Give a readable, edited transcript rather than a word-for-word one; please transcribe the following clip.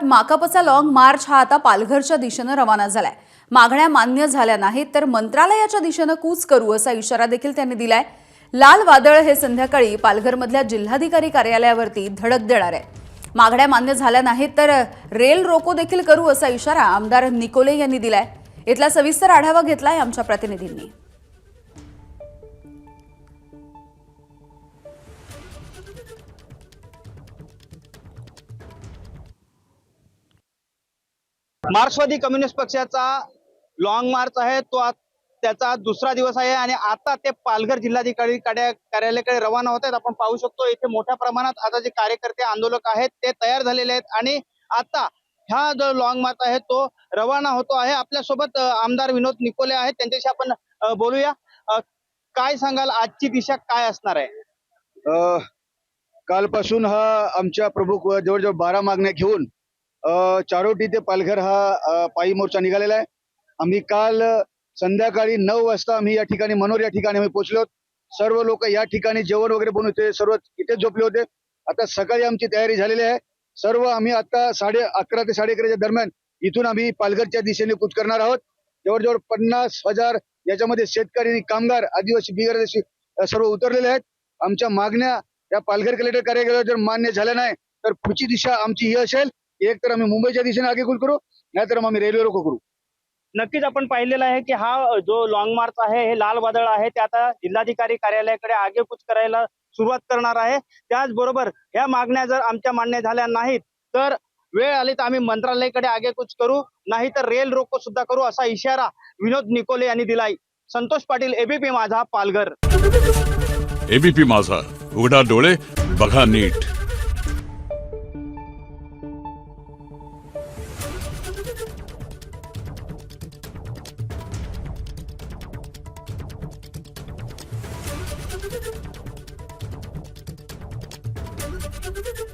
माकपचा long march हा आता पालघरच्या दिशेने रवाना झालाय। मागण्या मान्य झाल्या नाहीत तर मंत्रालयाच्या दिशेने कूच करू असा इशारा देखील त्यांनी दिलाय। लाल वादळ हे संध्याकाळी पालघरमधल्या जिल्हाधिकारी कार्यालयावरती धडक देणार आहे। मागण्या मान्य झाल्या नाहीत तर रेल रोको देखील करू असा इशारा आमदार निकोले यांनी दिलाय। इथला सविस्तर आढावा घेतलाय आमच्या प्रतिनिधींनी। मार्क्सवादी कम्युनिस्ट पक्षाचा लॉंग मार्च आहे तो त्याचा दुसरा दिवस आहे आणि आता ते पालघर जिल्हाधिकारी कार्यालयाकडे रवाना होत आहेत। आपण पाहू शकतो इथे मोठ्या प्रमाणात आता जे कार्यकर्ते आंदोलक आहेत ते तयार झालेले आहेत आणि आता हा जो लॉंग मार्च आहे तो रवाना होतो आहे। आपल्यासोबत आमदार विनोद निकोले आहेत, त्यांच्याशी आपण बोलूया। काय सांगाल, आजची दिशा काय असणार आहे? कालपासून हा आमच्या प्रमुख जवळजवळ 12 मागण्या घेऊन चारोटी ते पालघर हा पायी मोर्चा निघालेला आहे। आम्ही काल संध्याकाळी 9 वाजता आम्ही या ठिकाणी मनोर या ठिकाणी आम्ही पोहोचलो। सर्व लोक या ठिकाणी जेवण वगैरे बनवून ते सर्व इथे झोपले होते। आता सकाळी आमची तयारी झालेली आहे। सर्व आम्ही आता 11:30 ते 11:30 दरम्यान इथून आम्ही पालघरच्या दिशेने कूच करणार आहोत। जवळजवळ 50,000 याच्यामध्ये शेतकरी आणि कामगार, आदिवासी, बिगर सर्व उतरलेले आहेत। आमच्या मागण्या या पालघर कलेक्टर कार्यालयावर जर मान्य झाल्या नाही तर पुढची दिशा आमची ही असेल, एक तर आम्ही मुंबईच्या दिशेने आगेकूच करू, नाहीतर आम्ही रेल्वे रोको करू। नक्कीच आपण पाहिलेलं आहे की हा जो लॉंग मार्च आहे हे लाल वादळ आहे ते आता जिल्हाधिकारी कार्यालयाकडे आगेकूच करायला सुरुवात करणार आहे। त्याचबरोबर ह्या मागण्या जर आमच्या मान्य झाल्या नाहीत तर वेळ आली तर आम्ही मंत्रालयाकडे आगेकूच करू, नाही तर रेल रोको सुद्धा करू असा इशारा विनोद निकोले यांनी दिलाय। संतोष पाटील, एबीपी माझा, पालघर। एबीपी माझा, उघडा डोळे बघा नीट। Thank you.